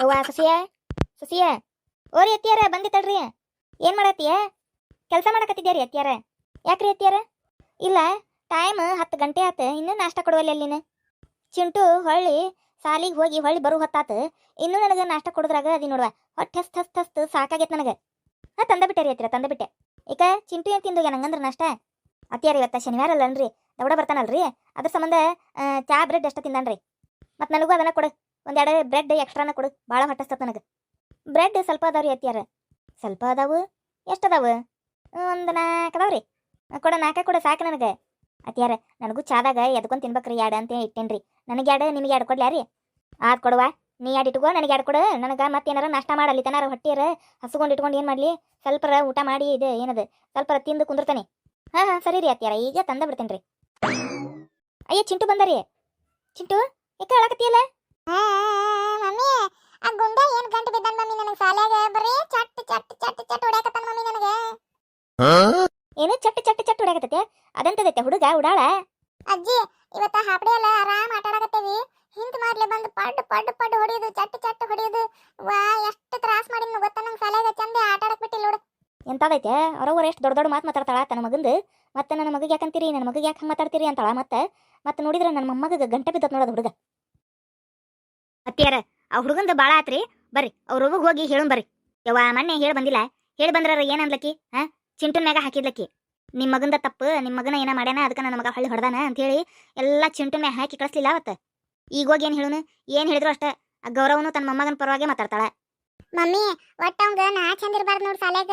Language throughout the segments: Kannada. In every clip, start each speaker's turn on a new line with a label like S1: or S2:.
S1: ಅವ್ವ ಸಸಿಯ ಸಸಿಯ ಓರಿ ಅತ್ತಿಯಾರ ಬಂದಿತ್ತಳ್ರಿ. ಏನ್ ಮಾಡತ್ತೀಯ? ಕೆಲಸ ಮಾಡಕತ್ತಿದ್ಯಾರಿ ಅತ್ತಿಯಾರ? ಯಾಕ್ರಿ ಅತ್ತಿಯಾರ? ಇಲ್ಲ, ಟೈಮ್ 10 ಗಂಟೆ ಆತ, ಇನ್ನೂ ನಾಷ್ಟ ಕೊಡುವಲ್ಲಿ ಅಲ್ಲಿನ. ಚಿಂಟು ಹೊಳ್ಳಿ ಸಾಲಿಗೆ ಹೋಗಿ ಹೊಳ್ಳಿ ಬರೋ ಹೊತ್ತಾತ, ಇನ್ನೂ ನನಗೆ ನಾಷ್ಟ ಕೊಡೋದ್ರಾಗ ಅದಿ ನೋಡುವ. ಹೊಟ್ಟೆ ಹಸ್ತ್ ಹಸ್ತ್ ಹಸ್ತ್ ಸಾಕಾಗೈತೆ ನನಗೆ. ತಂದ ಬಿಟ್ಟೆ ಅತ್ತಿರ, ತಂದ ಬಿಟ್ಟೆ. ಈಗ ಚಿಂಟು ಏನು ತಿಂದು ನಂಗಂದ್ರೆ ನಾಷ್ಟ ಅತ್ತಿಯಾರ ಇವತ್ತ ಶನಿವಾರ ಅಲ್ಲನ್ರಿ, ದೌಡ ಬರ್ತಾನಲ್ರಿ, ಅದ್ರ ಸಂಬಂಧ ಚಾ ಬ್ರೆಡ್ ಅಷ್ಟ ತಿಂದಾನ್ರಿ. ಮತ್ತು ನನಗೂ ಅದನ್ನ ಕೊಡು, ಒಂದೆರಡು ಬ್ರೆಡ್ ಎಕ್ಸ್ಟ್ರಾನ ಕೊಡು, ಭಾಳ ಹೊಟ್ಟಸ್ತತ್ ನನಗೆ. ಬ್ರೆಡ್ ಸ್ವಲ್ಪ ಅದಾವ್ರಿ ಅತ್ತಿಯಾರ. ಸ್ವಲ್ಪ ಅದಾವು? ಎಷ್ಟು ಅದಾವು? ಒಂದು 4 ಅದಾವ್ರಿ. ಕೊಡ, 4 ಕೊಡ, ಸಾಕು ನನಗೆ. ಅತ್ತಿಯಾರ ನನಗೂ ಚಾದಾಗ ಎದ್ಕೊಂಡು ತಿನ್ಬೇಕ್ರಿ, 2 ಅಂತ ಇಟ್ಟೇನ್ರಿ. ನನಗೆ 2 ನಿಮಗೆ 2 ಕೊಡ್ಲ್ಯಾರಿ? ಆದ್ ಕೊಡುವ, ನೀ 2 ಇಟ್ಕೋ, ನನಗೆ 2 ಕೊಡು. ನನಗೆ ಮತ್ತೇನಾರ ನಾಷ್ಟ ಮಾಡಲಿ ತನಾರ ಹೊಟ್ಟಿಯರ ಹಸ್ಕೊಂಡು ಇಟ್ಕೊಂಡು ಏನು ಮಾಡಲಿ, ಸ್ವಲ್ಪರ ಊಟ ಮಾಡಿ ಇದು ಏನದು ಸ್ವಲ್ಪರ ತಿಂದು ಕುಂದಿರ್ತಾನೆ. ಹಾಂ ಸರಿ ರೀ ಅತ್ತಿಯಾರ, ಈಗ ತಂದ ಬಿಡ್ತೇನೆ ರೀ. ಅಯ್ಯ ಚಿಂಟು ಬಂದಾರಿ. ಚಿಂಟು ಯಾಕೆ ಹೇಳಕತ್ತಿಯಲ್ಲ?
S2: ಮಮ್ಮಿ ಆ ಗುಂಡ ಏನ್ ಗಂಟು ಬಿದ್ದಾನ ಮಮ್ಮಿ ನನಗೆ ಸಾಲ್ಯಾಗ ಬರೀ ಚಟ್ ಚಟ್ ಚಟ್ ಚಟ್ ಹೊಡ್ಯಾಕತ್ತಾನ ಮಮ್ಮಿ ನನಗೆ.
S1: ಏನು ಚಟ್ ಚಟ್ ಚಟ್ ಹೊಡ್ಯಾಕತ್ತೈತೆ? ಅದಂತದೈತೆ ಹುಡುಗ ಉಡಾಳ?
S2: ಅಜ್ಜಿ ಇವತ್ತ ಹಾಪಡಿ ಅಲ್ಲ, ಆರಾಮ್ ಆಟ ಆಡಕತ್ತೇವಿ, ಹಿಂದ್ ಮಾಡ್ಲೆ ಬಂದು ಪಡ್ ಪಡ್ ಪಡ್ ಹೊಡಿಯೋದು, ಚಟ್ ಚಟ್ ಹೊಡಿಯೋದು. ವಾ ಎಷ್ಟು ತ್ರಾಸ್ ಮಾಡಿದ್ನು ಗೊತ್ತಾ ನಂಗೆ ಸಾಲ್ಯಾಗ. ಚಂದೆ ಆಟ ಆಡಕ್ ಬಿಟ್ಟಿಲ್ಲ ನೋಡು.
S1: ಎಂತದೈತೆ ಅವ್ರವ್ರು ಎಷ್ಟು ದೊಡ್ಡ ದೊಡ್ಡ ಮಾತು ಮಾತಾಡ್ತಾಳ ತನ್ನ ಮಗಂದು. ಮತ್ತೆ ನನ್ನ ಮಗಿಗೆ ಯಾಕಂತೀರಿ, ನನ್ನ ಮಗಿಗೆ ಯಾಕೆ ಹಂಗೆ ಮಾತಾಡ್ತೀರಿ ಅಂತಾಳ. ಮತ್ತೆ ನೋಡಿದ್ರೆ ನನ್ನ ಮೊಮ್ಮಗ ಗಂಟೆ ಬಿದ್ದತ್ ನೋಡೋದು ಹುಡುಗ. ಅತ್ತಿಯಾರ ಆ ಹುಡುಗಂದು ಭಾಳ ಆತ್ರಿ. ಬರ್ರಿ ಅವ್ರವ್ಗೆ ಹೋಗಿ ಹೇಳೋಣ ಬರ್ರಿ. ಯವ್ವ ಮೊನ್ನೆ ಹೇಳಿ ಬಂದಿಲ್ಲ, ಹೇಳಿ ಬಂದ್ರ ಏನನ್ಲಕ್ಕಿ? ಚಿಂಟನ್ ಮ್ಯಾಗ ಹಾಕಿದ್ಲಕ್ಕಿ, ನಿಮ್ಮ ಮಗಂದ ತಪ್ಪು, ನಿಮ್ಮ ಮಗನ ಏನ ಮಾಡ್ಯಾನ, ಅದಕ್ಕೆ ನನ್ನ ಮಗ ಹೊಳ್ಳಿ ಹೊಡೆದಾನ ಅಂತೇಳಿ ಎಲ್ಲ ಚಿಂಟನ್ ಮ್ಯಾಗ ಹಾಕಿ ಕಳಿಸ್ಲಿಲ್ಲ ಅವತ್ತು. ಈಗ ಹೋಗಿ ಏನು ಹೇಳುನು? ಏನು ಹೇಳಿದ್ರು ಅಷ್ಟೇ, ಆ ಗೌರವನು ತನ್ನ ಮೊಮ್ಮಗನ ಪರವಾಗಿ ಮಾತಾಡ್ತಾಳ.
S2: ಮಮ್ಮಿ ಒಟ್ಟ ಅವಂಗ ನಾ ಚಂದ ಇರಬಾರ್ದು ನೋಡು ಸಾಲ್ಯಾಗ.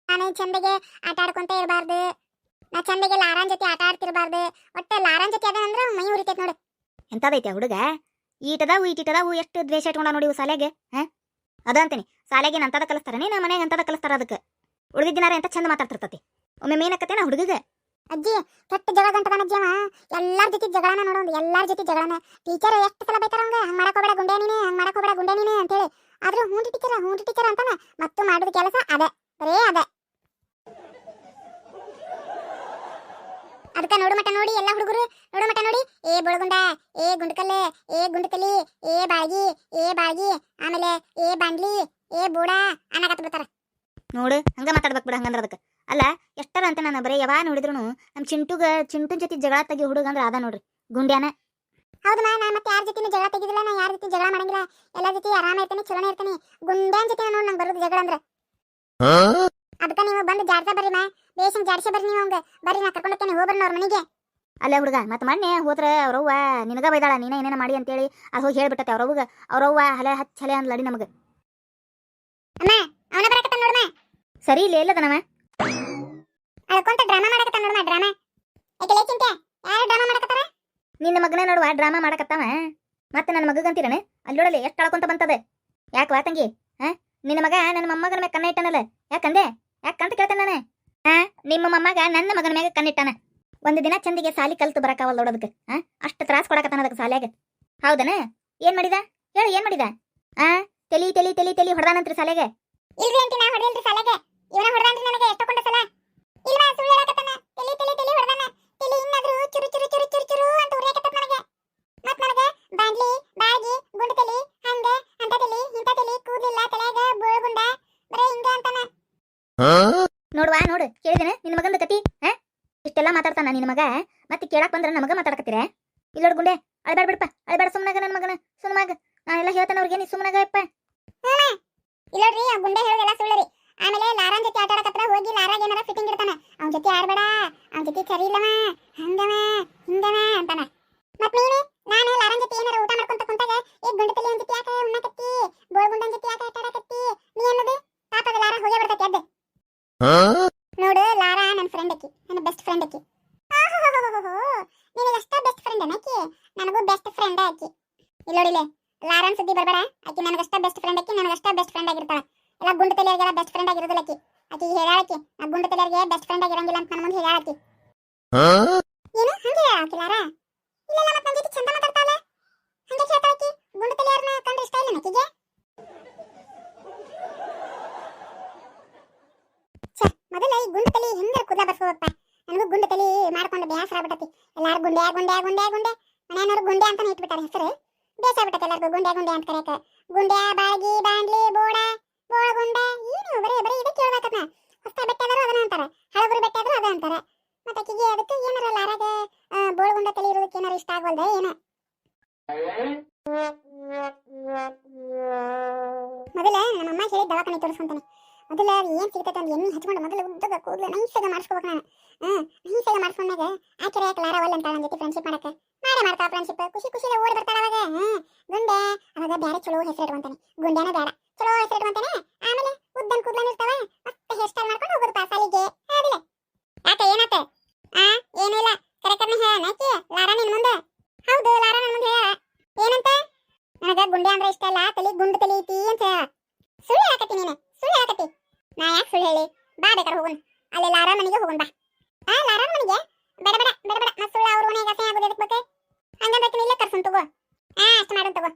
S2: ನಾನು ಚಂದಗೆ ಆಟ ಆಡ್ಕೊಂತ ಇರಬಾರ್ದು, ನಾ ಚಂದಗೆ ಲಾರಾನ್ ಜೊತೆ ಆಟ ಆಡ್ತಿರ್ಬಾರ್ದು. ಒಟ್ಟ ಲಾರಾನ್ ಜೊತೆ ಅದ ಅಂದ್ರೆ ಮೈ ಉರಿತೈತೆ ನೋಡು.
S1: ಎಂತದೈತೆ ಹುಡುಗ? ಈಟದಾವು ಎಷ್ಟು ದ್ವೇಷ ಇಟ್ಕೊಂಡ ನೋಡಿ ಸಾಲ್ಯಾಗೆ. ಅದ ಅಂತೀನಿ, ಸಾಲ್ಯಾಗೇನು ಅಂತದ ಕಲಿಸ್ತಾರನೇ, ನಮ್ಮ ಮನೆಗೆ ಅಂತದ ಕಲಿಸ್ತಾರ. ಅದಕ್ಕೆ ಉಳಿದಿದ್ದಿನಾರ ಎಂತ ಚಂದ ಮಾತಾಡ್ತಿರ್ತತಿ. ಒಮ್ಮೆ ಮೇನಕತ್ತೇನ ಹುಡುಗಗೆ?
S2: ಅಜ್ಜಿ ಕೆಟ್ಟ ಜಗಳ ಗಂಟದಾನ ಅಜ್ಜಿ. ಅವ ಎಲ್ಲಾರ ಜೊತೆ ಜಗಳನ ನೋಡೋದು, ಎಲ್ಲಾರ ಜೊತೆ ಜಗಳನ. ಟೀಚರ್ ಎಷ್ಟು ಸಲ ಬೈತಾರ ಅವಂಗ, ಹಂಗ್ ಮಾಡಕ್ ಹೋಗ್ಬೇಡ ಗುಂಡೆ ನೀನೆ, ಹಂಗ್ ಮಾಡಕ್ ಹೋಗ್ಬೇಡ ಗುಂಡೆ ನೀನೆ ಅಂತೇಳಿ. ಆದ್ರೂ ಹ್ಞೂ ಟೀಚರ್ ಅಂತಾನ. ಮತ್ತು ಮಾಡಿದ ಕೆಲಸ ಅದ, ಬರೇ ಅದ. ಅದಕ್ಕ ನೋಡು ಮಟ ನೋಡಿ ಎಲ್ಲ ಹುಡುಗರು ನೋಡು ಮಟ ನೋಡಿ, ಏ ಬೋಳಗುಂಡ, ಏ ಗುಂಡಕಲ್ಲೆ, ಏ ಗುಂಡಕಲಿ, ಏ ಬಾಳ್ಗಿ, ಆಮೇಲೆ ಏ ಬಾಂಡ್ಲಿ, ಏ ಬೂಡ ಅನ್ನಕತ್ತ ಬಿಡ್ತಾರ
S1: ನೋಡು. ಹಂಗ ಮಾತಾಡ್ಬೇಕು ಬಿಡ. ಹಂಗಂದ್ರ ಅದಕ್ಕೆ ಅಲ್ಲ ಎಷ್ಟರ ಅಂತ ನಾನು ಬರೀ ಯಾವಾಗ ನೋಡಿದ್ರು ನಮ್ಮ ಚಿಂಟುನ್ ಜೊತೆ ಜಗಳ ತೆಗಿ ಹುಡುಗ ಅಂದ್ರೆ ಅದ ನೋಡ್ರಿ ಗುಂಡ್ಯಾನ.
S2: ಹೌದು ನಾ ಮತ್ತೆ ಯಾರ ಜೊತೆ ಜಗಳ ತೆಗಿದಿಲ್ಲ, ನಾ ಯಾರ ಜೊತೆ ಜಗಳ ಮಾಡಂಗಿಲ್ಲ, ಎಲ್ಲರ ಜೊತೆ ಆರಾಮ ಇರ್ತಾನೆ, ಚಲೋನೇ ಇರ್ತಾನೆ. ಗುಂಡ್ಯಾನ್ ಜೊತೆ ನೋಡಿ ನಂಗೆ ಬರೋದು ಜಗಳ ಅಂದ್ರೆ. ಅದಕ್ಕ ನೀವು ಬಂದು ಜಾಡ್ಸ ಬರ್ರಿ, ಬೇಷನ್ ಜಾಡ್ಸ ಬರ್ರಿ ನೀವು. ಹಂಗ ಬರ್ರಿ, ನಾ ಕರ್ಕೊಂಡೋಗ್ತೇನೆ, ಹೋಗ್ಬರ್ನ ಅವ್ರ ಮನೆಗೆ.
S1: ಅಲ್ಲ ಹುಡುಗ ಮತ್ತೆ ಮೊನ್ನೆ ಹೋದ್ರೆ ಅವ್ರವ್ವ ನಿನಗ ಬೈದಾಳ, ನೀನ ಏನೇನ ಮಾಡಿ ಅಂತೇಳಿ ಅದು ಹೋಗಿ ಹೇಳ್ಬಿಟ್ಟತೆ ಅವ್ರವ್ವ ಹಲೆ ಹಲೆ ಅಂದ್ಲಡಿ ನಮಗೆ.
S2: ಅಮ್ಮ ಅವನ ಬರಕತ್ತ ನೋಡಮ್ಮ.
S1: ಸರಿ ಇಲ್ಲ ಎಲ್ಲದನವ
S2: ಅಳ್ಕೊಂತ ಡ್ರಾಮಾ ಮಾಡಕತ್ತ ನೋಡಮ್ಮ, ಡ್ರಾಮಾ. ಯಾಕೆ ಚಿಂತೆ ಯಾರು ಡ್ರಾಮಾ ಮಾಡಕತ್ತಾರ?
S1: ನಿನ್ನ ಮಗನ ನೋಡುವ ಡ್ರಾಮಾ ಮಾಡಕತ್ತಾವ. ಮತ್ತೆ ನನ್ನ ಮಗಗಂತೀರನ ಅಲ್ಲಿ ನೋಡಲಿ ಎಷ್ಟು ಅಳ್ಕೊಂತ ಬಂತದೆ. ಯಾಕೆ ತಂಗಿ? ನಿನ್ನ ಮಗ ನನ್ನ ಮೊಮ್ಮಗನ ಮ್ಯಾಗ ಕಣ್ಣ ಇಟ್ಟನಲ್ಲ, ಯಾಕಂದೆ? ಯಾಕಂತ ಕೇಳ್ತೇನೆ ನಾನು. ನಿಮ್ಮ ಮೊಮ್ಮಗ ನನ್ನ ಮಗನ ಮ್ಯಾಗ ಕಣ್ಣಿಟ್ಟಾನ. ಒಂದು ದಿನ ಚಂದಿಗೆ ಸಾಲಿ ಕಲ್ತು ಬರಕಾವಲ್ಲ ನೋಡೋದಕ್ಕೆ. ಅಷ್ಟು ತ್ರಾಸ ಕೊಡಕತ್ತಾನ ಅದಕ್ಕೆ ಸಾಲ್ಯಾಗ. ಹೌದನ? ಏನ್ ಮಾಡಿದ ಹೇಳು, ಏನ್ ಮಾಡಿದ? ತಲಿ ತಲಿ ತಲಿ ತಲಿ ಹೊಡೆದಾನಂತ್ರಿ ಸಾಲ್ಯಾಗ.
S2: ಇಲ್ರಿ ಅಂತಿ, ನಾ ಹೊಡೆದಿಲ್ರಿ ಸಾಲ್ಯಾಗ. ಇವನ ಹೊಡೆದಾನ್ರಿ ನನಗೆ ಎಷ್ಟೊಂಡ ಸಲ. ಇಲ್ವಾ ಸುಳ್ಳು ಹೇಳಕತ್ತಾನ. ತಲಿ ತಲಿ ತಲಿ ಹೊಡೆದಾನ. ತಲಿ ಇನ್ನಾದ್ರೂ ಚುರು ಚುರು ಚುರು ಚುರು ಚುರು ಅಂತ ಉರಿಯಕತ್ತ ನನಗೆ. ಮತ್ ನನಗೆ ಬಾಂಡ್ಲಿ, ಬಾಗಿ, ಗುಂಡು ತಲಿ, ಹಂಗ ಅಂತ ತಲಿ, ಇಂತ ತಲಿ, ಕೂದಲಿಲ್ಲ ತಲೆಯಾಗ, ಬೋಳ್ಗುಂಡ, ಬರೇ ಹಿಂಗ ಅಂತಾನ.
S1: ನೋಡು ಕೇಳಿದೇನ ನಿನ್ನ ಮಗಂದ ಕತಿ? ಇಷ್ಟೆಲ್ಲ ಮಾತಾಡ್ತಾನ ನಿನ್ನ ಮಗ. ಮತ್ತೆ ಕೇಳಕ್ ಬಂದ್ರೆ ನಮಗ ಮಾತಾಡಕತ್ತೀರ? ಇಲ್ಲೋಡ್ ಗುಂಡೆ, ಅಳ್ಬೇಡ ಬಿಡಪ್ಪ, ಅಳ್ಬೇಡ ಸುಮ್ಮನಾಗ ನನ್ನ ಮಗನ, ಸುಮ್ಮನಾಗ. ನಾನೆಲ್ಲ ಹೇಳ್ತಾನೆ ಅವ್ರಿಗೆ, ನೀ ಸುಮ್ಮನಾಗ ಯಪ್ಪ.
S2: ಇಲ್ಲೋಡ್ರಿ ಆ ಗುಂಡೆ ಹೇಳೋದೆಲ್ಲ ಸುಳ್ಳರಿ. ಆಮೇಲೆ ಲಾರಾನ್ ಜೊತೆ ಆಟ ಆಡಕತ್ರ ಹೋಗಿ ಲಾರಾಗ ಏನಾರ ಫಿಟ್ಟಿಂಗ್ ಇಡ್ತಾನ. ಅವ್ನ ಜೊತೆ ಆಡ್ಬೇಡ, ಅವ್ನ ಜೊತೆ ಸರಿ ಇಲ್ಲವ, ಹಂಗವ ಹಿಂಗವ ಅಂತಾನ. ಮತ್ ನೀನು ನಾನು ಲಾರಾನ್ ಜೊತೆ ಏನಾರ ಊಟ ಮಾಡ್ಕೊಂತ ಕುಂತಾಗ ಈ ಗುಂಡೆ ತಲಿ ಜೊತೆ ಯಾಕೆ ಉಣ್ಣಕತ್ತಿ, ಬೋಳ್ಗುಂಡನ್ ಜೊತೆ ಯಾಕೆ ಆಟ ಆಡಕತ್ತಿ ನೀ ಅನ್ನೋದು ಪಾಪದ ಲಾರ ಹೋಗೇ ಬಿಡ್ತೈತಿ ಅದ್ದು. ನೋಡು ಲಾರಾ ನನ್ನ ಫ್ರೆಂಡ್ ಆಕಿ, ನನ್ನ ಬೆಸ್ಟ್ ಫ್ರೆಂಡ್ ಆಕಿ. ನಿನಗಷ್ಟ ಬೆಸ್ಟ್ ಫ್ರೆಂಡ್ ಅನಕಿ, ನನಗೂ ಬೆಸ್ಟ್ ಫ್ರೆಂಡ್ ಆಕಿ. ಇಲ್ಲೋಡಿಲೆ ಲಾರಾನ್ ಸುದ್ದಿ ಬರಬೇಡ. ಆಕಿ ನನಗಷ್ಟ ಬೆಸ್ಟ್ ಫ್ರೆಂಡ್ ಆಕಿ, ನನಗಷ್ಟ ಬೆಸ್ಟ್ ಫ್ರೆಂಡ್ ಆಗಿರ್ತಾಳ. ಎಲ್ಲ ಗುಂಡು ತಲೆಯಾಗೆಲ್ಲ ಬೆಸ್ಟ್ ಫ್ರೆಂಡ್ ಆಗಿರೋದಿಲ್ಲ ಆಕಿ. ಆಕಿ ಹೇಳಾಕಿ ನಾ ಗುಂಡು ತಲೆಯಾರಿಗೆ ಬೆಸ್ಟ್ ಫ್ರೆಂಡ್ ಆಗಿರಂಗಿಲ್ಲ ಅಂತ ನನ್ನ ಮುಂದೆ ಹೇಳಾಕಿ. ಏನು ಹಂಗೆ ಹೇಳಾಕಿ ಲಾರಾ? ಇಲ್ಲ ಮತ್ತೆ ನನ್ನ ಜೊತೆ ಚಂದ ಮಾತಾಡ್ತಾಳ, ಹಂಗೆ ಹೇಳ್ತಾಳಕಿ. ಗುಂಡು ತಲೆಯಾರನ್ನ ಕಂಡ್ರೆ ಇಷ್ಟ ಇಲ್ಲ ನಕಿಗೆ. ಮೊದಲ ಈ ಗುಂಡು ತಲಿ ಹಿಂದೆ ಕೂದಲ ಬರ್ಸೋದಪ್ಪ. ನನಗೂ ಗುಂಡು ತಲಿ ಮಾಡ್ಕೊಂಡು ಬೇಸರ ಆಗ್ಬಿಟ್ಟತಿ. ಎಲ್ಲಾರು ಗುಂಡೆ ಗುಂಡೆ ಗುಂಡೆ ಗುಂಡೆ, ಮನೆಯವರು ಗುಂಡೆ ಅಂತಾನೆ ಇಟ್ಬಿಟ್ಟಾರೆ ಹೆಸರು. ಬೇಸರ ಆಗ್ಬಿಟ್ಟತಿ ಎಲ್ಲರಿಗೂ ಗುಂಡೆ ಗುಂಡೆ ಅಂತ ಕರೆಯಕ. ಗುಂಡ್ಯಾ ಬಾಳ್ಗಿ ಬಾಂಡ್ಲಿ ಬೋಡ ಬೋಳಗುಂಡ ಏನು ಬರೀ ಬರೀ ಇದಕ್ಕೆ ಕೇಳ್ಬೇಕದ್ನ. ಹೊಸ ಬೆಟ್ಟ ಆದರೂ ಅದನ್ನ ಅಂತಾರ, ಹಳಬರು ಬೆಟ್ಟ ಆದರೂ ಅದ ಅಂತಾರ. ಮತ್ತೆ ಆಕಿಗೆ ಅದಕ್ಕೆ ಏನಾರ ಲಾರಾಗ ಬೋಳಗುಂಡ ತಲೆ ಇರೋದಕ್ಕೆ ಏನಾರ ಇಷ್ಟ ಆಗವಲ್ದ ಏನ? ಮೊದಲ ನಮ್ಮಮ್ಮ ಹೇಳಿ ದವಾಖಾನೆ ತೋರಿಸ್ಕೊಂತಾನೆ. ಮೊದಲ ಏನ್ ಸಿಗ್ತೈತೆ ಒಂದು ಎಣ್ಣೆ ಹಚ್ಕೊಂಡು ಮೊದಲು ಉದ್ದಗ ಕೂದಲು ನೈಸಾಗ ಮಾಡಿಸ್ಕೋಬೇಕು ನಾನು. ನೈಸಾಗ ಮಾಡಿಸ್ಕೊಂಡಾಗ ಆಕೆರೆ ಯಾಕೆ ಲಾರವಲ್ಲ ಅಂತ ನನ್ನ ಜೊತೆ ಫ್ರೆಂಡ್ಶಿಪ್ ಮಾಡಕ್ಕೆ ಮಾಡ್ತಾ ಫ್ರೆಂಡ್ಶಿಪ್ ಖುಷಿ ಖುಷಿಲೆ ಓಡಿ ಬರ್ತಾಳ ಅವಾಗ. ಗುಂಡೆ ಅವಾಗ ಬ್ಯಾರೆ ಚಲೋ ಹೆಸರು ಇಟ್ಕೊಂತಾನೆ. ಗುಂಡ್ಯಾನ ಬೇಡ ಚಲೋ ಹೆಸರು ಇಟ್ಕೊಂತಾನೆ. ಆಮೇಲೆ ಉದ್ದನ್ ಕೂದಲನ್ ಇರ್ತಾವ, ಮತ್ತೆ ಹೇರ್ ಸ್ಟೈಲ್ ಮಾಡ್ಕೊಂಡು ಹೋಗೋದು ಸಾಲಿಗೆ. ಅದಿಲ್ಲ ಯಾಕೆ ಏನಾತ? ಏನಿಲ್ಲ ಕರೆಕ್ಟರ್ನ ಹೇಳ ನಾಕಿ ಲಾರಾ ನಿನ್ ಮುಂದೆ. ಹೌದು ಲಾರಾ ನನ್ನ ಮುಂದೆ ಹೇಳ ಏನಂತ? ನನಗ ಗುಂಡೆ ಅಂದ್ರೆ ಇಷ್ಟ ಇಲ್ಲ, ತಲಿ ಗುಂಡು ತಲಿ ಐತಿ ಅಂತ ಹೇಳ. ಸುಳ್ಳು ಹೇಳಕತ್ತಿ ನೀನು, ಸುಳ್ಳು ಹೇಳಕತ್ತಿ. ನಾ ಯಾಕೆ ಸುಳ್ಳು ಹೇಳಿ? ಬಾ ಬೇಕಾರೆ ಹೋಗುನ್, ಅಲ್ಲಿ ಲಾರಾ ಮನೆಗೆ ಹೋಗುನ್ ಬಾ. ಲಾರಾ ಮನೆಗೆ ಬೇಡ ಬೇಡ ಬೇಡ ಬೇಡ, ಮತ್ತೆ ಸುಳ್ಳು ಅವ್ರ ಮನೆಗೆ ಅಸಹ್ಯ ಆಗೋದು ಎದಕ್ಕೆ ಬೇಕು? ಹಂಗಂದ್ರೆ ಇಲ್ಲೇ ಕರ್ಸನ್ ತಗೋ. ಅಷ್ಟು ಮಾಡೋನ್ ತಗೋ.